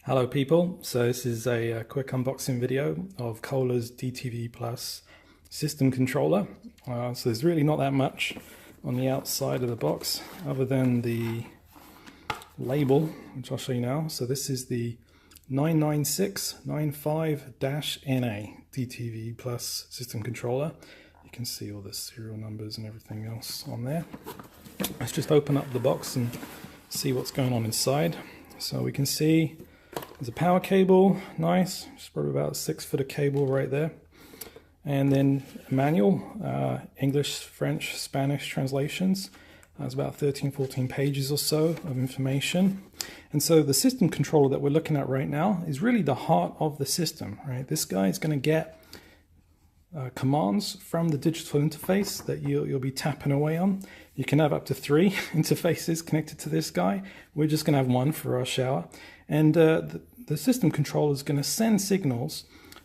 Hello people, so this is a quick unboxing video of Kohler's DTV Plus system controller. So there's really not that much on the outside of the box other than the label, which I'll show you now. So this is the 99695-NA DTV Plus system controller. You can see all the serial numbers and everything else on there. Let's just open up the box and see what's going on inside. So we can see there's a power cable, nice, it's probably about 6 foot of cable right there. And then a manual, English, French, Spanish translations. It's about 13-14 pages or so of information. And so the system controller that we're looking at right now is really the heart of the system, right? This guy is going to get commands from the digital interface that you'll be tapping away on. You can have up to 3 interfaces connected to this guy. We're just going to have one for our shower. And the system controller is going to send signals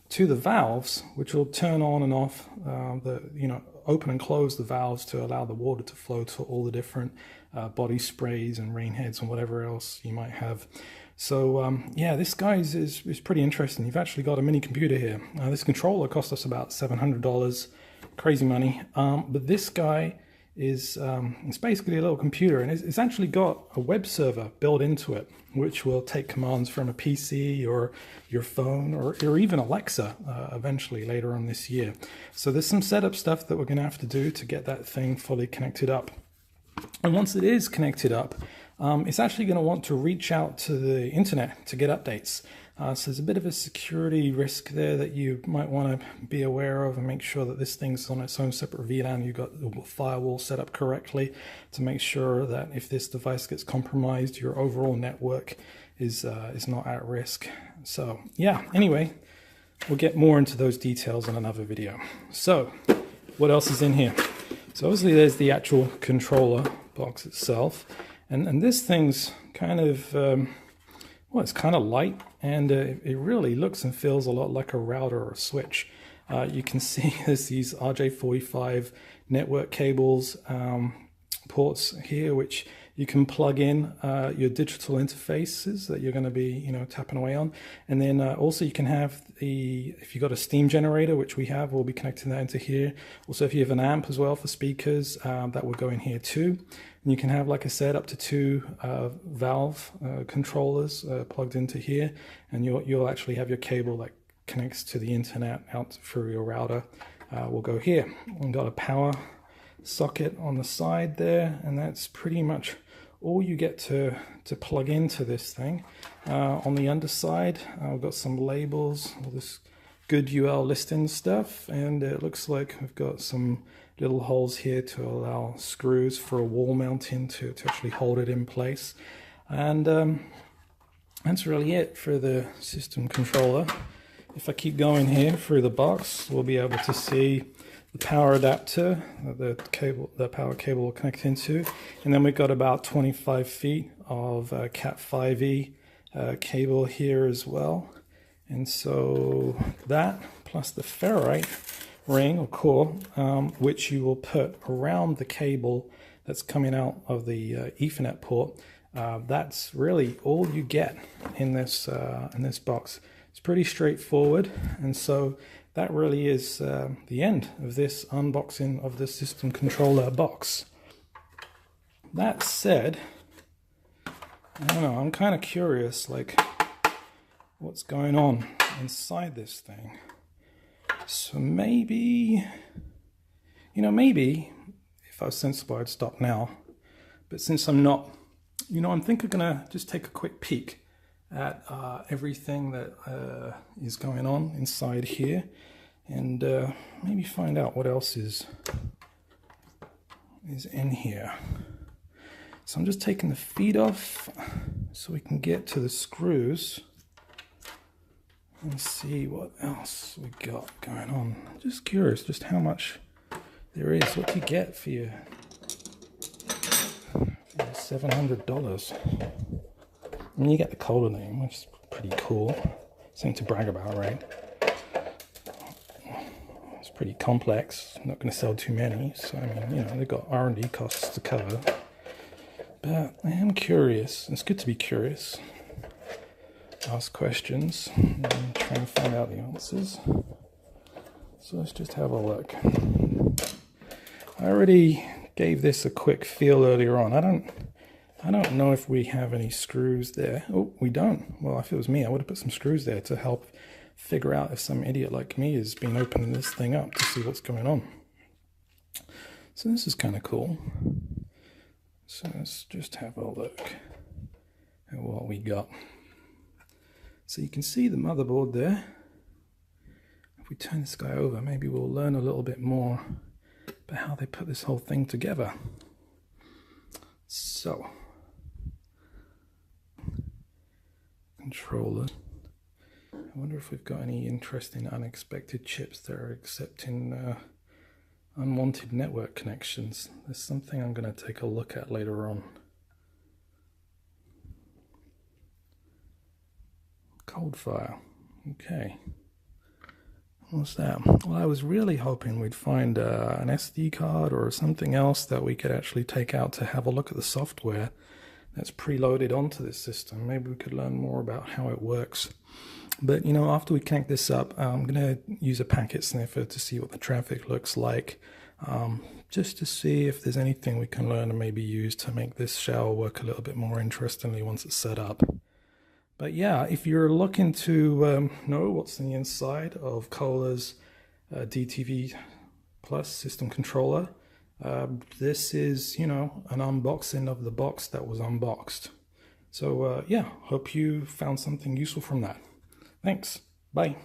to the valves, which will turn on and off, open and close the valves to allow the water to flow to all the different body sprays and rain heads and whatever else you might have. So yeah, this guy is pretty interesting. You've actually got a mini computer here. This controller cost us about $700, crazy money. But this guy is it's basically a little computer, and it's actually got a web server built into it, which will take commands from a PC or your phone or even Alexa eventually later on this year. So there's some setup stuff that we're going to have to do to get that thing fully connected up. And once it is connected up, it's actually going to want to reach out to the internet to get updates. So there's a bit of a security risk there that you might want to be aware of, and make sure that this thing's on its own separate VLAN. You've got the firewall set up correctly to make sure that if this device gets compromised, your overall network is not at risk. So yeah, anyway, we'll get more into those details in another video. So what else is in here? So obviously there's the actual controller box itself, and this thing's kind of well, it's kind of light, and it really looks and feels a lot like a router or a switch. You can see there's these RJ45 network cables, ports here, which you can plug in your digital interfaces that you're going to be, tapping away on. And then also you can have if you've got a steam generator, which we have, we'll be connecting that into here. Also, if you have an amp as well for speakers, that will go in here too. And you can have, like I said, up to 2 valve controllers plugged into here, and you'll actually have your cable that connects to the internet out through your router. Will go here. We've got a power socket on the side there, and that's pretty much all you get to plug into this thing. On the underside, we've got some labels, all this good UL listing stuff, and it looks like we've got some little holes here to allow screws for a wall mounting to actually hold it in place. And that's really it for the system controller. If I keep going here through the box, we'll be able to see the power adapter, the power cable will connect into, and then we've got about 25 feet of Cat 5e cable here as well. And so that plus the ferrite ring or core, which you will put around the cable that's coming out of the Ethernet port, that's really all you get in this box. It's pretty straightforward, and so that really is the end of this unboxing of the system controller box. That said, I don't know, I'm kind of curious, like, what's going on inside this thing. So maybe, maybe if I was sensible, I'd stop now. But since I'm not, I'm thinking I'm gonna just take a quick peek at everything that is going on inside here, and maybe find out what else is in here. So I'm just taking the feet off so we can get to the screws and see what else we got going on. Just curious just how much there is. What do you get for your $700? I mean, you get the Kohler name, which is pretty cool. Something to brag about, right? It's pretty complex. I'm not going to sell too many, so I mean, they've got R&D costs to cover. But I am curious. It's good to be curious. ask questions and try and find out the answers. So let's just have a look. I already gave this a quick feel earlier on. I don't know if we have any screws there. Oh, we don't. Well, if it was me, I would have put some screws there to help figure out if some idiot like me has been opening this thing up to see what's going on. So this is kind of cool. So let's just have a look at what we got. So you can see the motherboard there. If we turn this guy over, maybe we'll learn a little bit more about how they put this whole thing together. So, controller. I wonder if we've got any interesting unexpected chips that are accepting unwanted network connections. There's something I'm going to take a look at later on. Cold fire. Okay. What's that? Well, I was really hoping we'd find an SD card or something else that we could actually take out to have a look at the software that's preloaded onto this system. Maybe we could learn more about how it works. But, you know, after we connect this up, I'm going to use a packet sniffer to see what the traffic looks like, just to see if there's anything we can learn and maybe use to make this shower work a little bit more interestingly once it's set up. But yeah, if you're looking to know what's in the inside of Kohler's DTV Plus system controller, this is, you know, an unboxing of the box that was unboxed. So yeah, hope you found something useful from that. Thanks. Bye.